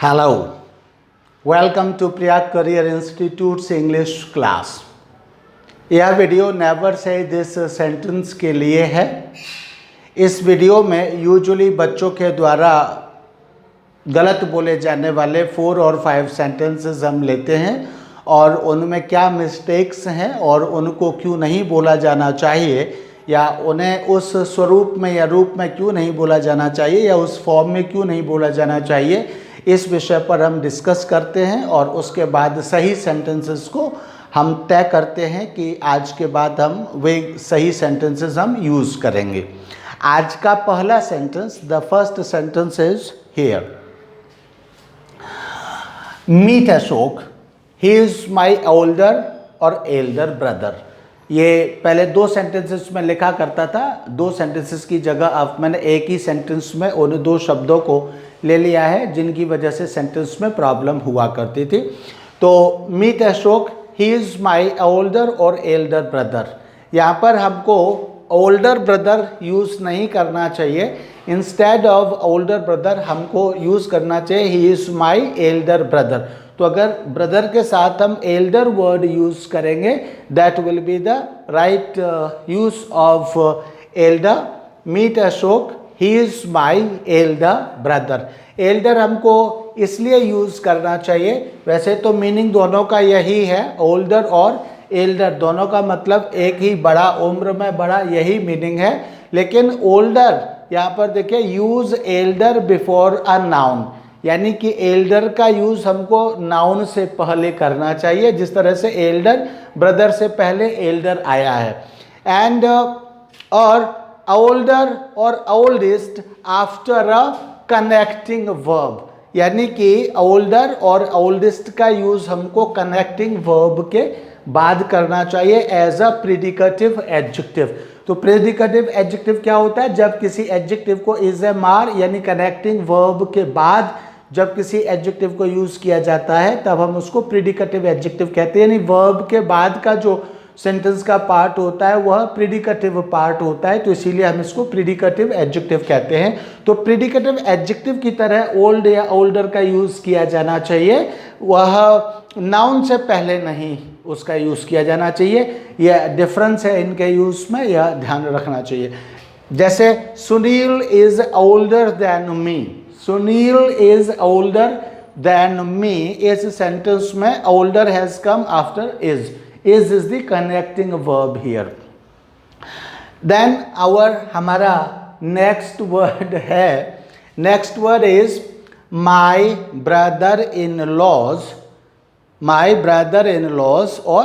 Hello, welcome to Priya Career Institute's English class. यह video never say this sentence के लिए है। इस वीडियो में यूजुअली बच्चों के द्वारा गलत बोले जाने वाले 4 और 5 सेंटेंसेस हम लेते हैं और उनमें क्या मिस्टेक्स हैं और उनको क्यों नहीं बोला जाना चाहिए या उन्हें उस स्वरूप में या रूप में क्यों नहीं बोला जाना चाहिए या उस फॉर्म में क्यों नहीं बोला जाना चाहिए, इस विषय पर हम डिस्कस करते हैं और उसके बाद सही सेंटेंसेस को हम तय करते हैं कि आज के बाद हम वे सही सेंटेंसेस हम यूज़ करेंगे। आज का पहला sentence, the first sentence is here, meet Ashok, he is my older और एल्डर ब्रदर। ये पहले 2 सेंटेंसेस में लिखा करता था, 2 सेंटेंसेस की जगह अब मैंने एक ही सेंटेंस में उन 2 शब्दों को ले लिया है जिनकी वजह से सेंटेंस में प्रॉब्लम हुआ करती थी। तो meet Ashok, he is my older और एल्डर ब्रदर। यहाँ पर हमको ओल्डर ब्रदर यूज़ नहीं करना चाहिए, इंस्टेड ऑफ ओल्डर ब्रदर हमको यूज़ करना चाहिए he is my elder brother. तो अगर ब्रदर के साथ हम एल्डर वर्ड यूज़ करेंगे that will be the right use of elder. Meet Ashok, he is my elder brother. Elder हमको इसलिए यूज़ करना चाहिए, वैसे तो मीनिंग दोनों का यही है, ओल्डर और एल्डर दोनों का मतलब एक ही, बड़ा, उम्र में बड़ा, यही मीनिंग है। लेकिन ओल्डर यहाँ पर देखिए, use Elder before a noun, यानी कि एल्डर का यूज़ हमको नाउन से पहले करना चाहिए, जिस तरह से एल्डर ब्रदर से पहले एल्डर आया है। एंड और ओल्डर और oldest after a connecting verb, यानी कि ओल्डर और ओल्डेस्ट का यूज़ हमको कनेक्टिंग वर्ब के बाद करना चाहिए एज अ प्रेडिकेटिव एडजेक्टिव। तो प्रेडिकेटिव एडजेक्टिव क्या होता है? जब किसी एडजेक्टिव को इज ए मार यानी कनेक्टिंग वर्ब के बाद जब किसी एडजेक्टिव को यूज़ किया जाता है तब हम उसको प्रेडिकेटिव एडजेक्टिव कहते हैं, यानी वर्ब के बाद का जो सेंटेंस का पार्ट होता है वह प्रेडिकेटिव पार्ट होता है, तो इसीलिए हम इसको प्रेडिकेटिव एडजेक्टिव कहते हैं। तो प्रेडिकेटिव एडजेक्टिव की तरह ओल्ड या ओल्डर का यूज़ किया जाना चाहिए, वह नाउन से पहले नहीं उसका यूज़ किया जाना चाहिए। यह डिफरेंस है इनके यूज़ में, यह ध्यान रखना चाहिए। जैसे Sunil is older than me, Sunil is older than me, इस सेंटेंस में older has come after is is the connecting verb here. Then हमारा next word है, next word is my brother-in-laws, my brother-in-laws or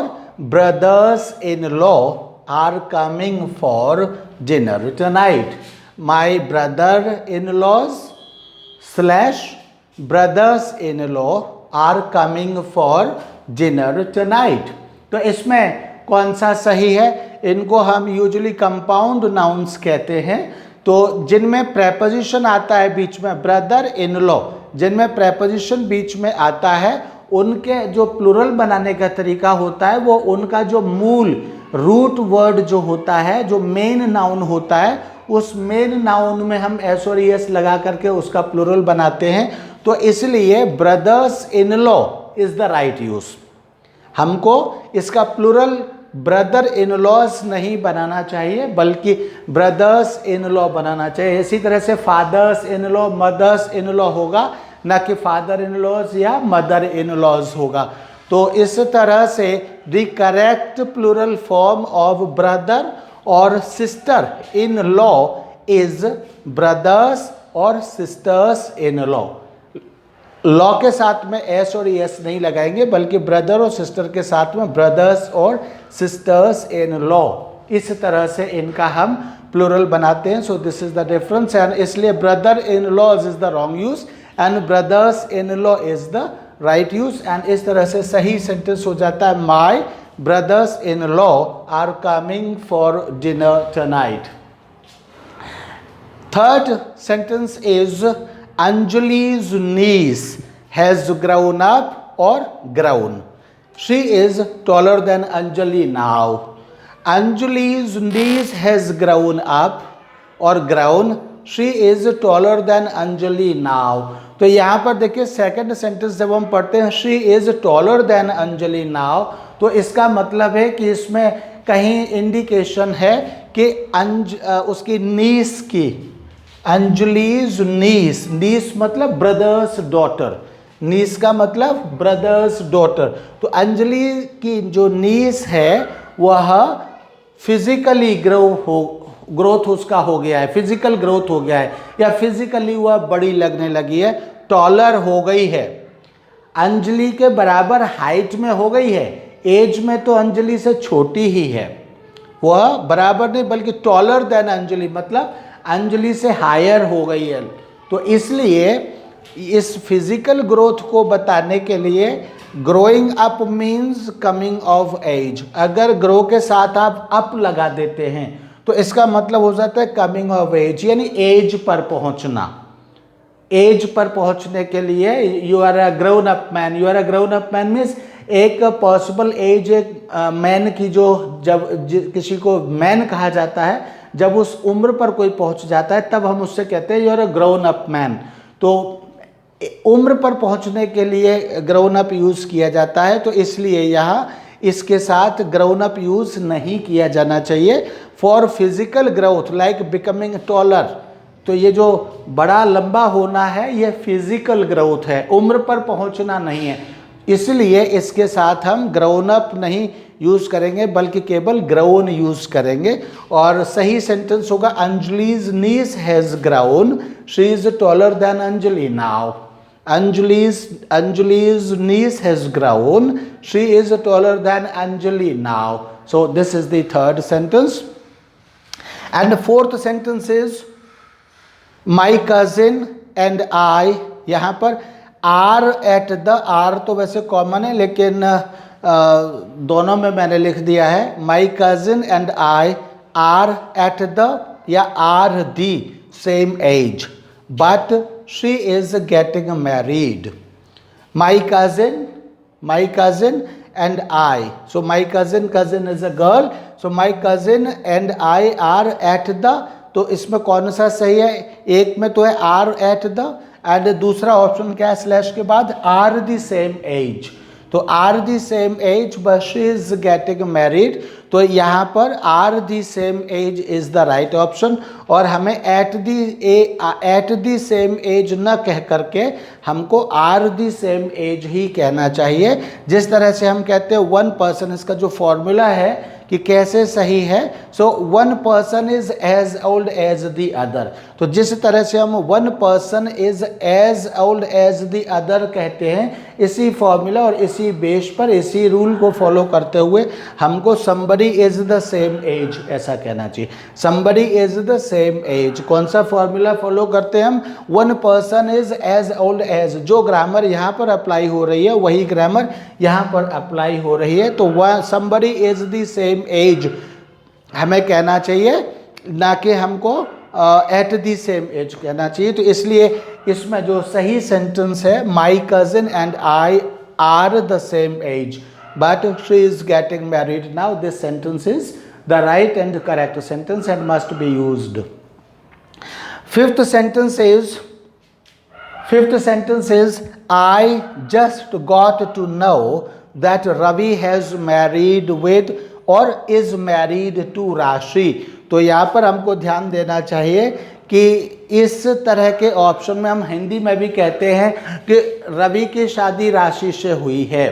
brothers-in-law are coming for dinner tonight. My brother-in-laws / brothers-in-law are coming for dinner tonight. तो इसमें कौन सा सही है? इनको हम यूजुअली कंपाउंड नाउन्स कहते हैं। तो जिनमें प्रेपोजिशन आता है बीच में, ब्रदर इन लॉ, जिनमें प्रेपोजिशन बीच में आता है उनके जो प्लुरल बनाने का तरीका होता है वो उनका जो मूल रूट वर्ड जो होता है, जो मेन नाउन होता है, उस मेन नाउन में हम एस और एस लगा करके उसका प्लुरल बनाते हैं। तो इसलिए brothers in law is the right use. हमको इसका प्लुरल ब्रदर इन लॉज नहीं बनाना चाहिए बल्कि ब्रदर्स इन लॉ बनाना चाहिए। इसी तरह से fathers in law, mothers in law होगा, ना कि फादर इन लॉज या मदर इन लॉज होगा। तो इस तरह से the correct plural form of brother और sister in law is brothers और सिस्टर्स इन लॉ। लॉ के साथ में एस और एस नहीं लगाएंगे बल्कि ब्रदर और सिस्टर के साथ में ब्रदर्स और सिस्टर्स इन लॉ, इस तरह से इनका हम प्लुरल बनाते हैं। So this is the difference, and इसलिए brother in laws is the wrong use and brothers in law is the right use. And इस तरह से सही सेंटेंस हो जाता है, my brothers in law are coming for dinner tonight. Third sentence is Anjali's niece has grown up or grown. She is taller than Anjali now. Anjali's niece has grown up or grown. She is taller than Anjali now. तो यहाँ पर देखिए second sentence जब हम पढ़ते हैं she is taller than Anjali now, तो इसका मतलब है कि इसमें कहीं इंडिकेशन है कि उसकी नीस की, अंजलिज नीस, नीस मतलब ब्रदर्स डॉटर, नीस का मतलब ब्रदर्स डॉटर। तो अंजलि की जो नीस है वह फिजिकली ग्रोथ उसका हो गया है, फिजिकल ग्रोथ हो गया है, या फिजिकली वह बड़ी लगने लगी है, टॉलर हो गई है, अंजलि के बराबर हाइट में हो गई है। एज में तो अंजलि से छोटी ही है, वह बराबर नहीं बल्कि टॉलर देन अंजलि मतलब अंजलि से हायर हो गई है। तो इसलिए इस फिजिकल ग्रोथ को बताने के लिए growing up means coming of age, अगर ग्रो के साथ आप अप लगा देते हैं तो इसका मतलब हो जाता है कमिंग ऑफ एज, यानी एज पर पहुंचना। एज पर पहुंचने के लिए you are a grown up man, you are a grown up man means एक पॉसिबल एज, एक मैन की जो किसी को मैन कहा जाता है, जब उस उम्र पर कोई पहुंच जाता है तब हम उससे कहते हैं you are a grown up man. तो उम्र पर पहुंचने के लिए ग्रोन अप यूज किया जाता है, तो इसलिए यहाँ इसके साथ ग्रोन अप यूज नहीं किया जाना चाहिए। For physical growth like becoming taller, तो ये जो बड़ा लंबा होना है ये फिजिकल ग्रोथ है, उम्र पर पहुंचना नहीं है, इसलिए इसके साथ हम ग्रोन अप नहीं यूज करेंगे बल्कि केवल ग्रोन यूज करेंगे। और सही सेंटेंस होगा Anjali's niece has grown, she is taller than Anjali now. Anjali's niece has grown, she is taller than Anjali now. So this is the third sentence. And the fourth sentence is my cousin and I, यहाँ पर are at the, are तो वैसे common है लेकिन दोनों में मैंने लिख दिया है my cousin and I are at the या are the same age but she is getting married. My cousin and I, so my cousin is a girl, so my cousin and I are at the, तो इसमें कौन सा सही है, एक में तो है are at the एंड दूसरा ऑप्शन क्या है स्लैश के बाद are the same age, तो are the same age but she is getting married, तो यहाँ पर are the same age is the right option। और हमें at the same age न कह करके हमको are the same age ही कहना चाहिए। जिस तरह से हम कहते हैं one person, इसका जो फॉर्मूला है कि कैसे सही है, so one person is as old as the other, तो जिस तरह से हम one person is as old as the other कहते हैं, इसी फॉर्मूला और इसी बेस पर इसी रूल को फॉलो करते हुए हमको somebody is the same age ऐसा कहना चाहिए। somebody is the same age, कौन सा फॉर्मूला फॉलो करते हैं हम, one person is as old as, जो ग्रामर यहाँ पर अप्लाई हो रही है वही ग्रामर यहाँ पर अप्लाई हो रही है, तो somebody is the same age हमें कहना चाहिए, ना कि हमको एट दी सेम एज कहना चाहिए। तो इसलिए इसमें जो सही सेंटेंस है my cousin and I are the same age but she is getting married now, this sentence is the right and correct sentence and must be used. Fifth sentence is I just got to know that Ravi has married with और is married to Rashi. तो यहाँ पर हमको ध्यान देना चाहिए कि इस तरह के ऑप्शन में हम हिंदी में भी कहते हैं कि रवि की शादी राशि से हुई है,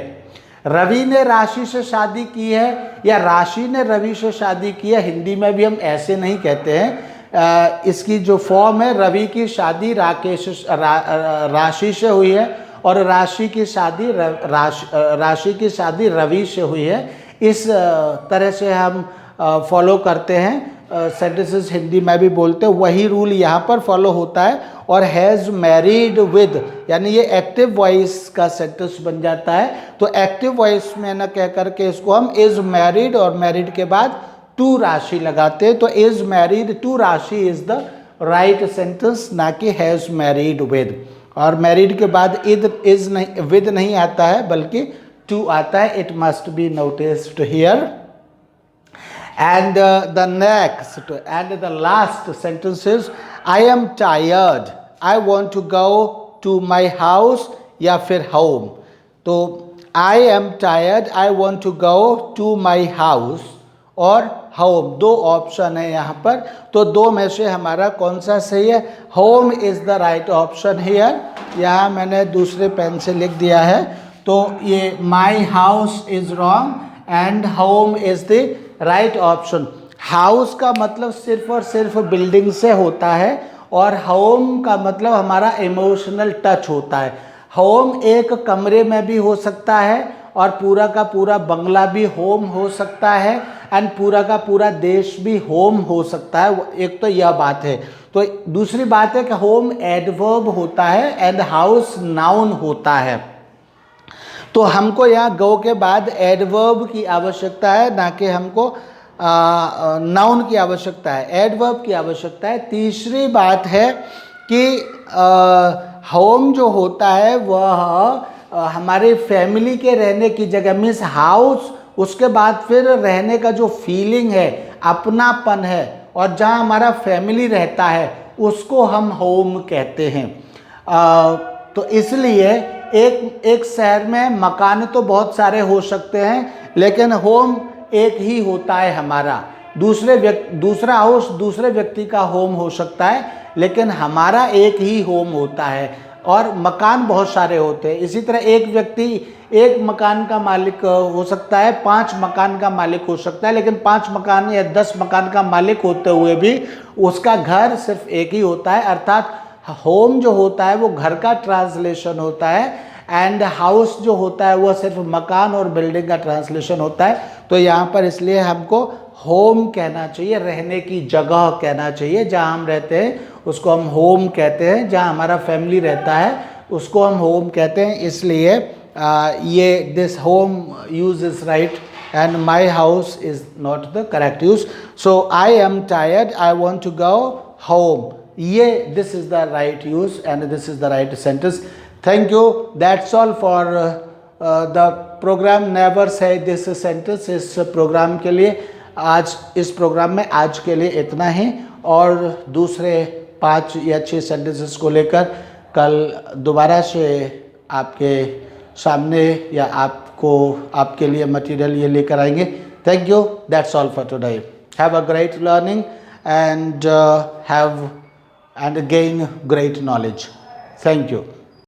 रवि ने राशि से शादी की है या राशि ने रवि से शादी की है, हिंदी में भी हम ऐसे नहीं कहते हैं। इसकी जो फॉर्म है रवि की शादी राशि से हुई है और राशि की शादी रवि से हुई है, इस तरह से हम फॉलो करते हैं। सेंटेंसेस हिंदी में भी बोलते हैं, वही रूल यहाँ पर फॉलो होता है। और हैज़ मैरिड विद यानी ये एक्टिव वॉइस का सेंटेंस बन जाता है, तो एक्टिव वॉइस में न कह करके इसको हम इज मैरिड और मैरिड के बाद टू राशि लगाते हैं, तो इज मैरिड टू राशि इज द राइट सेंटेंस, ना कि हैज़ मैरिड विद। और मैरिड के बाद इज नहीं, विद नहीं आता है बल्कि टू आता है, it must be noticed here. And the next and the last sentence is I am tired, I want to go to my house या फिर होम। तो I am tired, I want to go to my house और home, दो option है यहाँ पर। तो दो में से हमारा कौन सा सही है? Home is the right option here. यहाँ मैंने दूसरे पेन से लिख दिया है, तो ये my house is wrong and home is the right option. House का मतलब सिर्फ और सिर्फ बिल्डिंग से होता है और होम का मतलब हमारा इमोशनल टच होता है। होम एक कमरे में भी हो सकता है और पूरा का पूरा बंगला भी होम हो सकता है एंड पूरा का पूरा देश भी होम हो सकता है। एक तो यह बात है। तो दूसरी बात है कि होम एडवर्ब होता है एंड हाउस नाउन होता है। तो हमको यहाँ गो के बाद एडवर्ब की आवश्यकता है, ना कि हमको नाउन की आवश्यकता है, एडवर्ब की आवश्यकता है। तीसरी बात है कि होम जो होता है वह हमारे फैमिली के रहने की जगह, मीन्स हाउस, उसके बाद फिर रहने का जो फीलिंग है, अपनापन है, और जहाँ हमारा फैमिली रहता है उसको हम होम कहते हैं। तो इसलिए एक शहर में मकान तो बहुत सारे हो सकते हैं, लेकिन होम एक ही होता है हमारा। दूसरा हाउस दूसरे व्यक्ति का होम हो सकता है, लेकिन हमारा एक ही होम होता है। और मकान बहुत सारे होते हैं। इसी तरह एक व्यक्ति एक मकान का मालिक हो सकता है, 5 मकान का मालिक हो सकता है, लेकिन 5 मकान या 10 मकान का मालिक होते हुए भी उसका घर सिर्फ एक ही होता है। अर्थात होम जो होता है वो घर का ट्रांसलेशन होता है एंड हाउस जो होता है वह सिर्फ मकान और बिल्डिंग का ट्रांसलेशन होता है। तो यहाँ पर इसलिए हमको होम कहना चाहिए, रहने की जगह कहना चाहिए। जहाँ हम रहते हैं उसको हम होम कहते हैं, जहाँ हमारा फैमिली रहता है उसको हम होम कहते हैं। इसलिए ये this home use is right and my house is not the correct use. So I am tired, I want to go home, ये this is the right use and this is the right sentence. Thank you, that's all for the program never say this sentence. इस program के लिए आज, इस programme में आज के लिए इतना ही, और दूसरे 5 या 6 सेंटेंसेस को लेकर कल दोबारा से आपके सामने या आपके लिए मटेरियल ये लेकर आएंगे। Thank you, that's all for today. Have a great learning and gain great knowledge. Thank you.